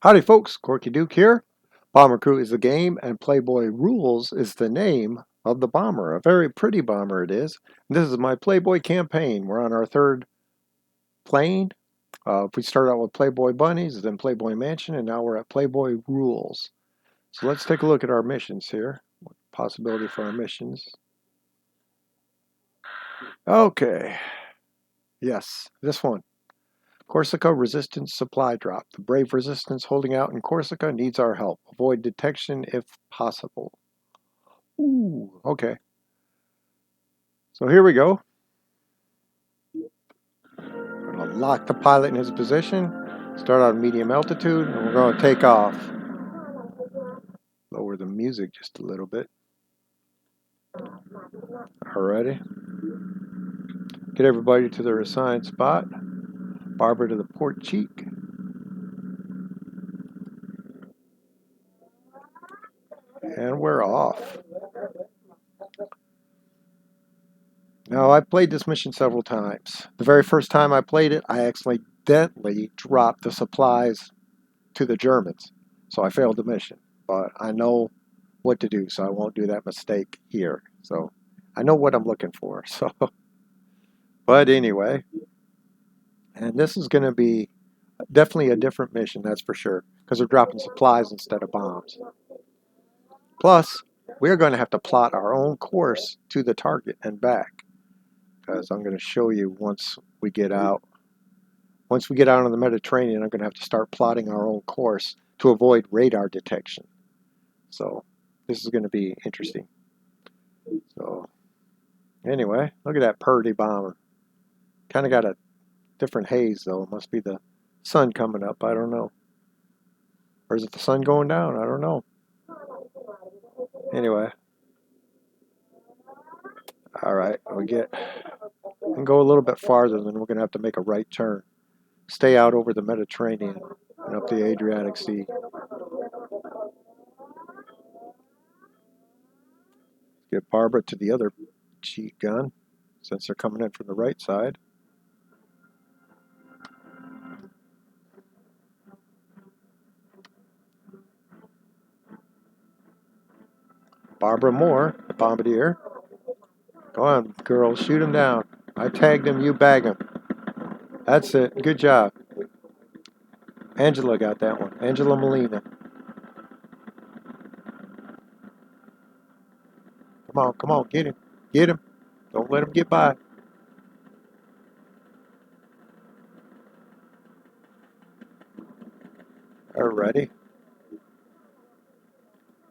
Howdy folks, Corky Duke here. Bomber Crew is the game and Playboy Rules is the name of the bomber. A very pretty bomber it is. And this is my Playboy campaign. We're on our third plane. We started out with Playboy Bunnies, then Playboy Mansion, and now we're at Playboy Rules. So let's take a look at our missions here. Possibility for our missions. Okay. Yes, this one. Corsica Resistance Supply Drop. The brave resistance holding out in Corsica needs our help. Avoid detection if possible. Ooh, okay. So here we go. We're going to lock the pilot in his position, start out at medium altitude, and we're going to take off. Lower the music just a little bit. Alrighty. Get everybody to their assigned spot. Barbara to the port cheek. And we're off. Now, I've played this mission several times. The very first time I played it, I accidentally dropped the supplies to the Germans. So I failed the mission. But I know what to do, so I won't do that mistake here. So I know what I'm looking for. So, but anyway, and this is going to be definitely a different mission, that's for sure, because we're dropping supplies instead of bombs. Plus, we're going to have to plot our own course to the target and back, because I'm going to show you once we get out. Once we get out on the Mediterranean, I'm going to have to start plotting our own course to avoid radar detection. So this is going to be interesting. So anyway, look at that purdy bomber. Kind of got a different haze though. It must be the sun coming up. I don't know. Or is it the sun going down? I don't know. Anyway. All right. We can go a little bit farther, then we're going to have to make a right turn. Stay out over the Mediterranean and up the Adriatic Sea. Get Barbara to the other cheek gun, since they're coming in from the right side. Barbara Moore, the bombardier. Go on, girls, shoot him down. I tagged him, you bag him. That's it. Good job. Angela got that one. Angela Molina. Come on, get him. Get him. Don't let him get by. Alrighty.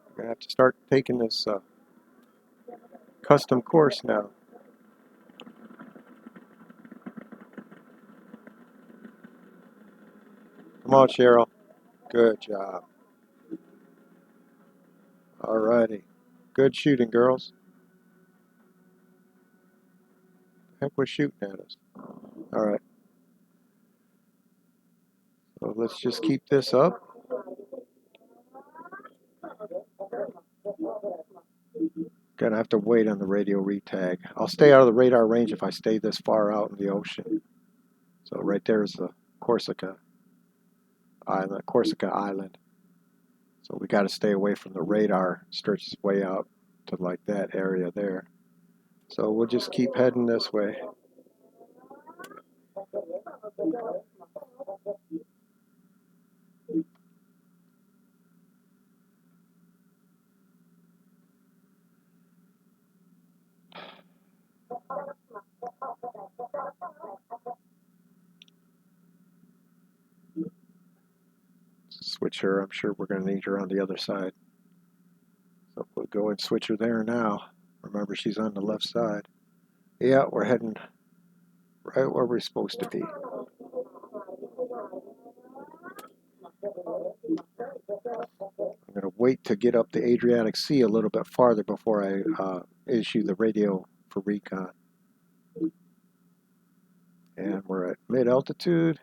We're going to have to start taking this custom course now. Come on, Cheryl. Good job. Alrighty. Good shooting, girls. Heck, we're shooting at us. Alright. So let's just keep this up. Gonna have to wait on the radio retag. I'll stay out of the radar range if I stay this far out in the ocean. So right there is the Corsica Island. So we got to stay away from the radar. Stretches way out to like that area there. So we'll just keep heading this way. Switch her. I'm sure we're going to need her on the other side. So we'll go and switch her there now. Remember, she's on the left side. Yeah, we're heading right where we're supposed to be. I'm going to wait to get up the Adriatic Sea a little bit farther before I issue the radio for recon. And we're at mid-altitude.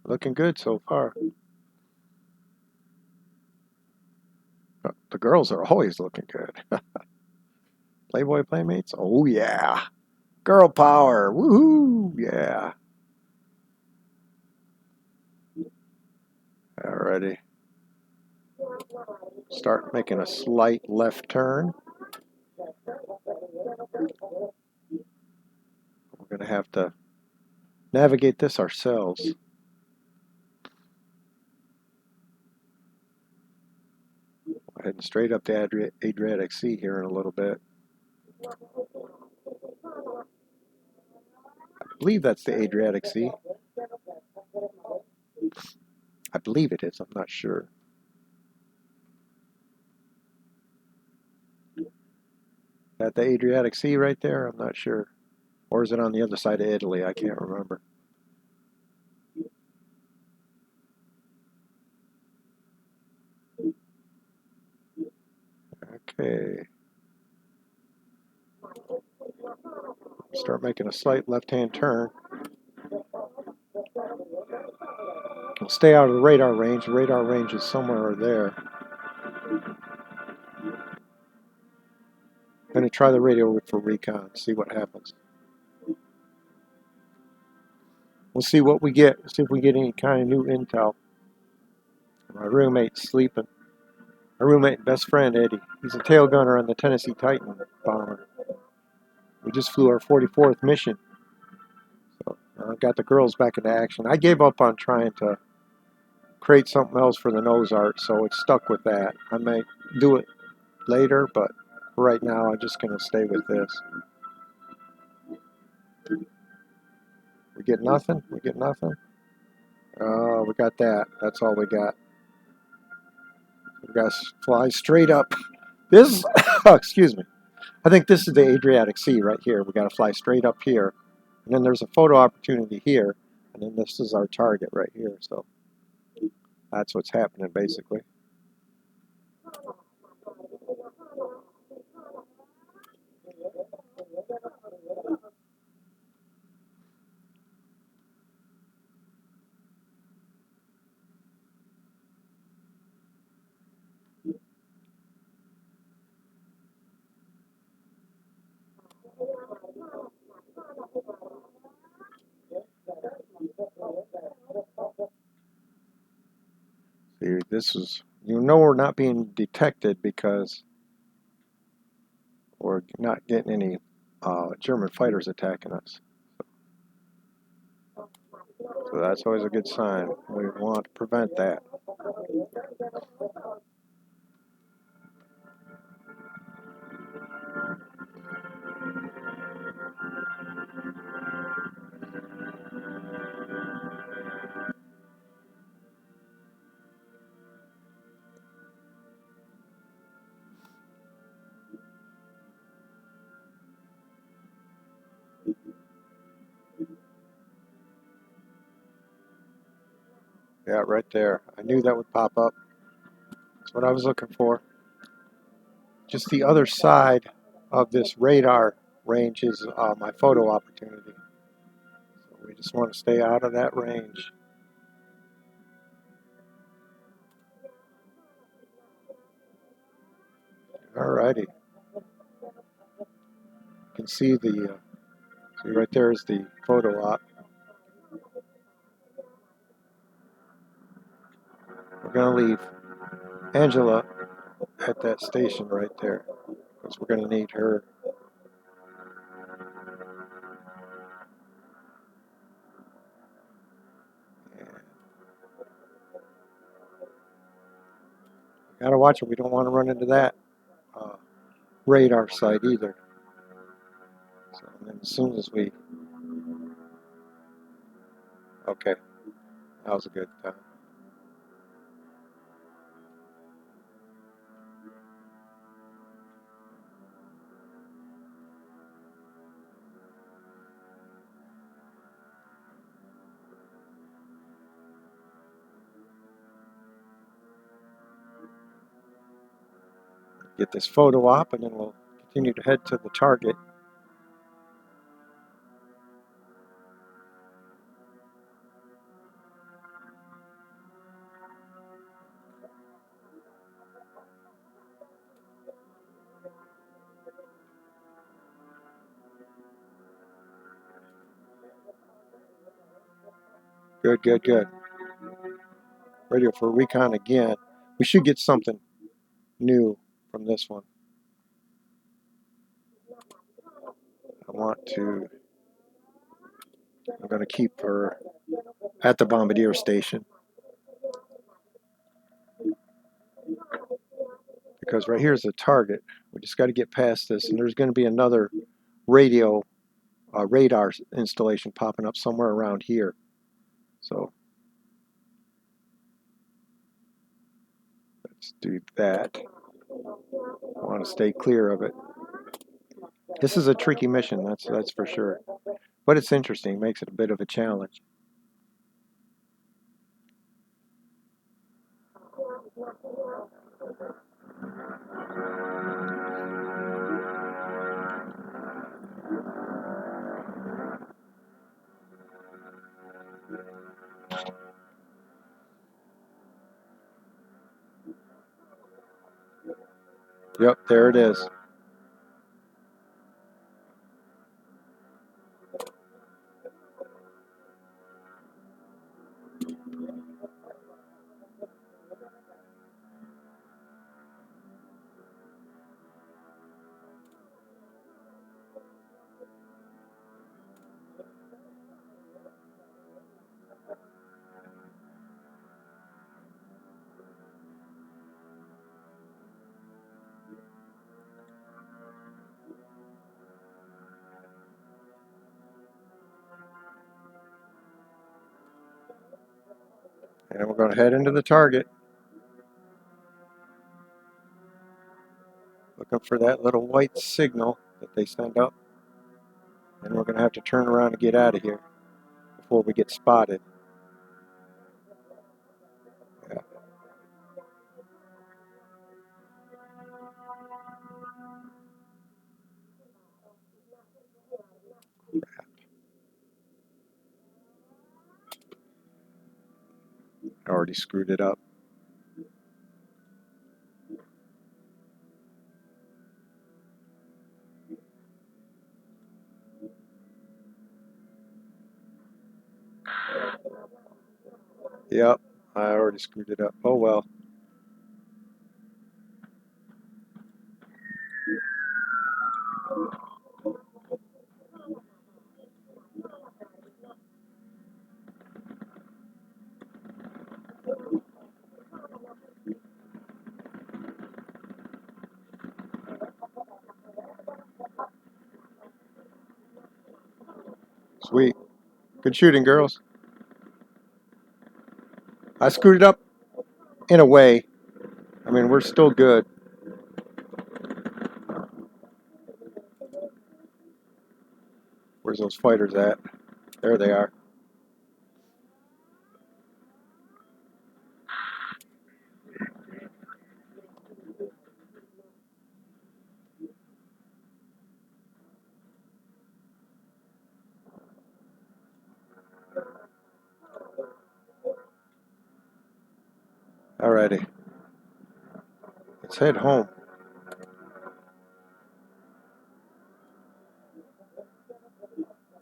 Looking good so far. The girls are always looking good. Playboy Playmates? Oh, yeah. Girl power. Woohoo. Yeah. Alrighty. Start making a slight left turn. We're going to have to navigate this ourselves. We're heading straight up the Adriatic Sea here in a little bit. I believe that's the Adriatic Sea. I believe it is. I'm not sure. Is that the Adriatic Sea right there? I'm not sure. Or is it on the other side of Italy? I can't remember. Okay. Start making a slight left-hand turn. We'll stay out of the radar range. The radar range is somewhere there. I'm going to try the radio for recon, see what happens. We'll see what we get, see if we get any kind of new intel. My roommate's sleeping. My roommate and best friend, Eddie. He's a tail gunner on the Tennessee Titan bomber. We just flew our 44th mission. So I got the girls back into action. I gave up on trying to create something else for the nose art, so it's stuck with that. I might do it later, but right now I'm just going to stay with this. We get nothing? We get nothing? Oh, we got that. That's all we got. We got to fly straight up. This, excuse me. I think this is the Adriatic Sea right here. We got to fly straight up here. And then there's a photo opportunity here. And then this is our target right here. So that's what's happening basically. See, this is, we're not being detected because we're not getting any German fighters attacking us. So that's always a good sign. We want to prevent that. Yeah, right there. I knew that would pop up. That's what I was looking for. Just the other side of this radar range is my photo opportunity. So we just want to stay out of that range. Alrighty. You can see the, see right there is the photo op. We're going to leave Angela at that station right there because we're going to need her. Got to watch it. We don't want to run into that radar site either. So then as soon as we, okay, that was a good time. Get this photo op and then we'll continue to head to the target. Good, good, good. Radio for recon again. We should get something new from this one. I'm going to keep her at the bombardier station. Because right here is the target. We just got to get past this, and there's going to be another radar installation popping up somewhere around here. So let's do that. I want to stay clear of it. This is a tricky mission, that's for sure. But it's interesting, makes it a bit of a challenge. Yep, there it is. And we're going to head into the target. Looking for that little white signal that they send up. And we're going to have to turn around and get out of here before we get spotted. Yeah. I already screwed it up. Yep, I already screwed it up. Oh well. Sweet. Good shooting, girls. I screwed it up in a way. I mean, we're still good. Where's those fighters at? There they are. Alrighty. Let's head home.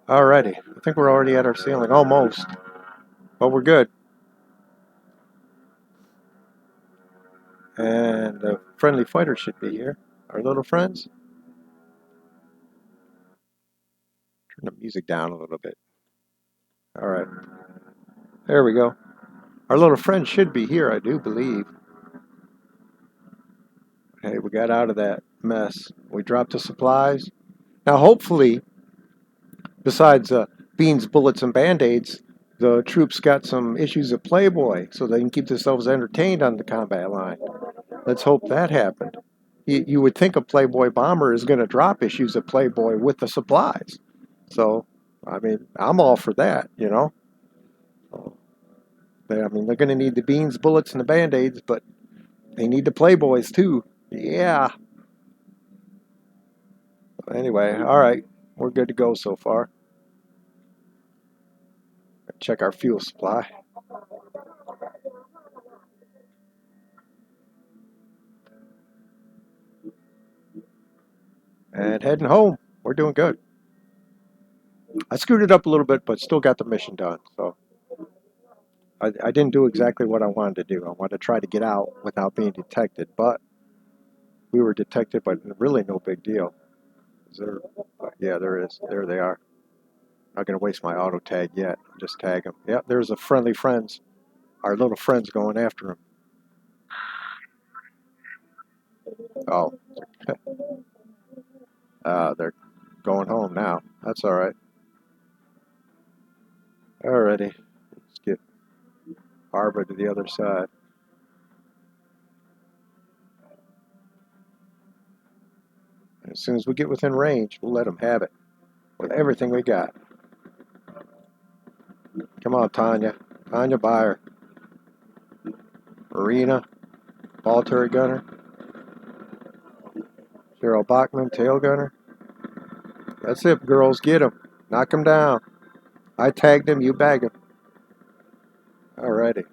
Alrighty. I think we're already at our ceiling. Almost. But we're good. And the friendly fighter should be here. Our little friends. Turn the music down a little bit. Alright. There we go. Our little friend should be here, I do believe. Hey, we got out of that mess. We dropped the supplies. Now, hopefully, besides beans, bullets, and band-aids, the troops got some issues of Playboy so they can keep themselves entertained on the combat line. Let's hope that happened. You would think a Playboy bomber is going to drop issues of Playboy with the supplies. So, I mean, I'm all for that, you know. I mean, they're going to need the beans, bullets, and the band-aids, but they need the Playboys too. Yeah. Anyway, all right. We're good to go so far. Check our fuel supply. And heading home. We're doing good. I screwed it up a little bit, but still got the mission done. So I didn't do exactly what I wanted to do. I wanted to try to get out without being detected, but We were detected, but really no big deal. Is there? Yeah, there is. There they are. Not going to waste my auto tag yet. Just tag them. Yep, there's a friendly friends. Our little friends going after him. Oh, they're going home now. That's all right. Alrighty. Let's get Barbara to the other side. And as soon as we get within range, we'll let them have it with everything we got. Come on, Tanya. Tanya Byer. Marina, ball turret gunner. Cheryl Bachman, tail gunner. That's it, girls. Get him. Knock him down. I tagged him. You bag him. Alrighty.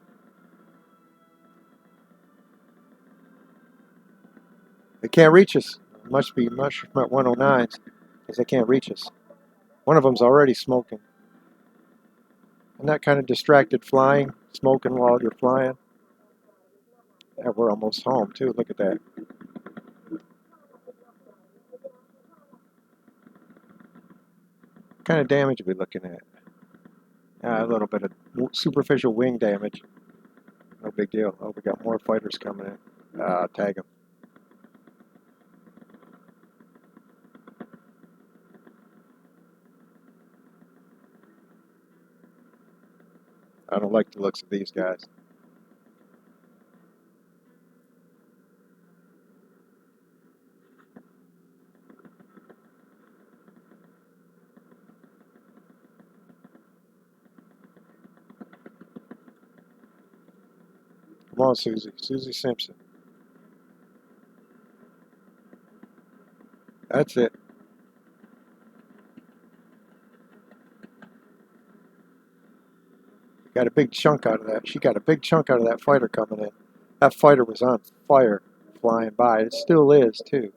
They can't reach us. Must be much from 109s because they can't reach us. One of them's already smoking. And that kind of distracted flying, smoking while you're flying. Yeah, we're almost home too. Look at that. What kind of damage are we looking at? A little bit of superficial wing damage. No big deal. Oh, we got more fighters coming in. Tag them. I don't like the looks of these guys. Come on, Susie. Susie Simpson. That's it. Got a big chunk out of that. She got a big chunk out of that fighter coming in. That fighter was on fire flying by. It still is, too.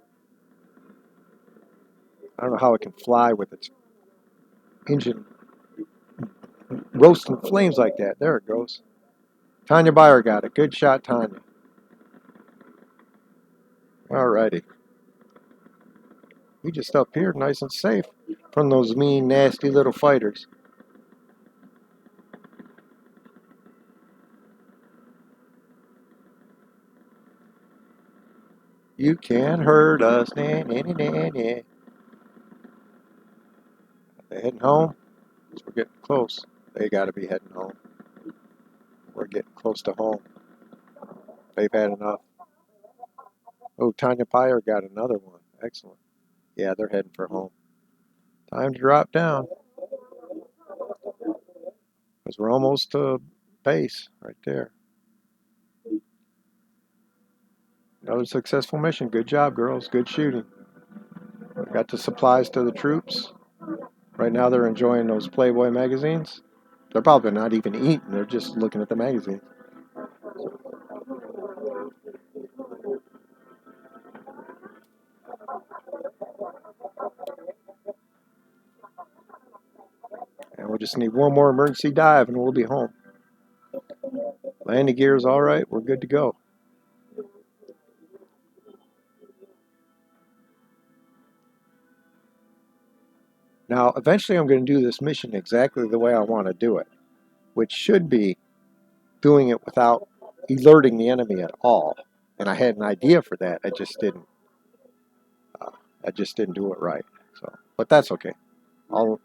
I don't know how it can fly with its engine roasting flames like that. There it goes. Tanya Byer got it. Good shot, Tanya. Alrighty. We just up here nice and safe from those mean, nasty little fighters. You can't hurt us. Nah, nah, nah, nah, nah. They heading home? We're getting close. They got to be heading home. We're getting close to home. They've had enough. Oh, Tanya Byer got another one. Excellent. Yeah, they're heading for home. Time to drop down. Because we're almost to base right there. Another successful mission. Good job, girls. Good shooting. We got the supplies to the troops. Right now they're enjoying those Playboy magazines. They're probably not even eating. They're just looking at the magazines. And we'll just need one more emergency dive and we'll be home. Landing gear is all right. We're good to go. Now, eventually I'm going to do this mission exactly the way I want to do it, which should be doing it without alerting the enemy at all. And I had an idea for that. I just didn't. I just didn't do it right. So, but that's okay. I'll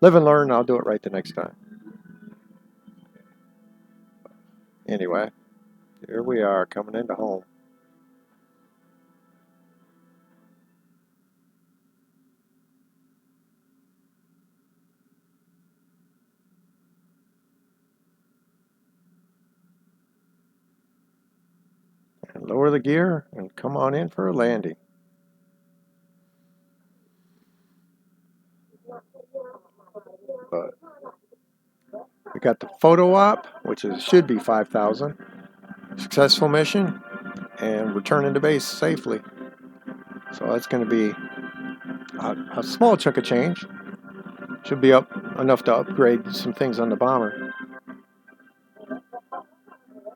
live and learn. I'll do it right the next time. Anyway, here we are coming into home. And lower the gear and come on in for a landing. But we got the photo op, which should be 5,000. Successful mission and returning to base safely. So that's going to be a small chunk of change. Should be up enough to upgrade some things on the bomber.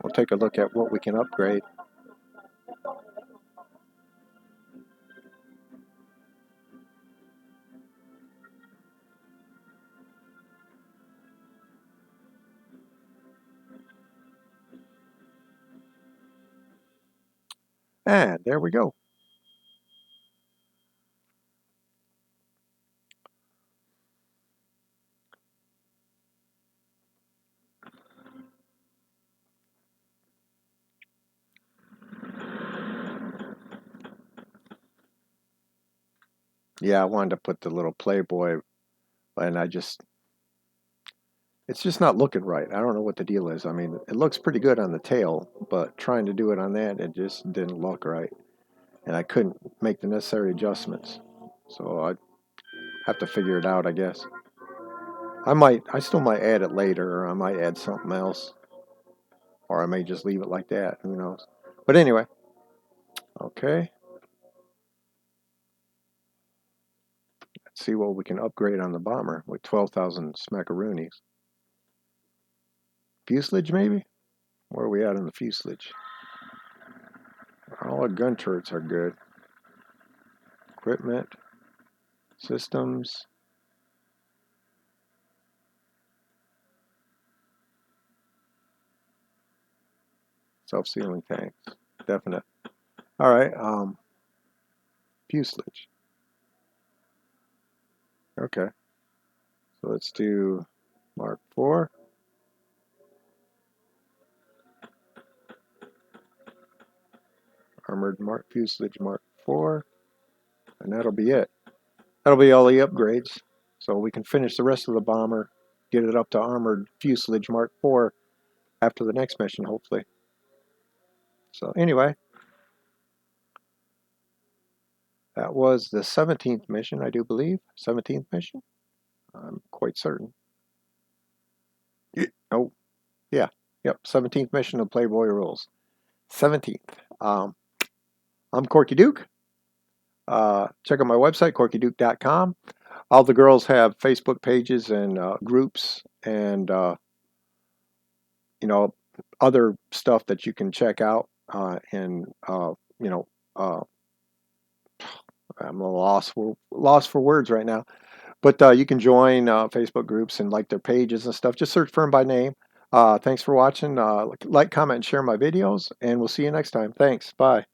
We'll take a look at what we can upgrade. And there we go. Yeah, I wanted to put the little Playboy, and it's just not looking right. I don't know what the deal is. I mean, it looks pretty good on the tail, but trying to do it on that, it just didn't look right. And I couldn't make the necessary adjustments. So I have to figure it out, I guess. I still might add it later, or I might add something else, or I may just leave it like that. Who knows? But anyway, okay. Let's see what we can upgrade on the bomber with 12,000 smackaroonies. Fuselage, maybe? Where are we at in the fuselage? All our gun turrets are good. Equipment, systems. Self-sealing tanks. Definite. All right. Fuselage. Okay. So let's do Mark 4. Armored fuselage Mark 4. And that'll be it. That'll be all the upgrades. So we can finish the rest of the bomber, get it up to armored fuselage Mark 4 after the next mission, hopefully. So anyway, that was the 17th mission, I do believe. 17th mission? I'm quite certain. Oh, yeah. Yep, 17th mission of Playboy Rules. 17th. I'm Corky Duke. Check out my website, corkyduke.com. All the girls have Facebook pages and groups and, you know, other stuff that you can check out. And, you know, I'm a lost for words right now. But you can join Facebook groups and like their pages and stuff. Just search for them by name. Thanks for watching. Like, comment, and share my videos, and we'll see you next time. Thanks. Bye.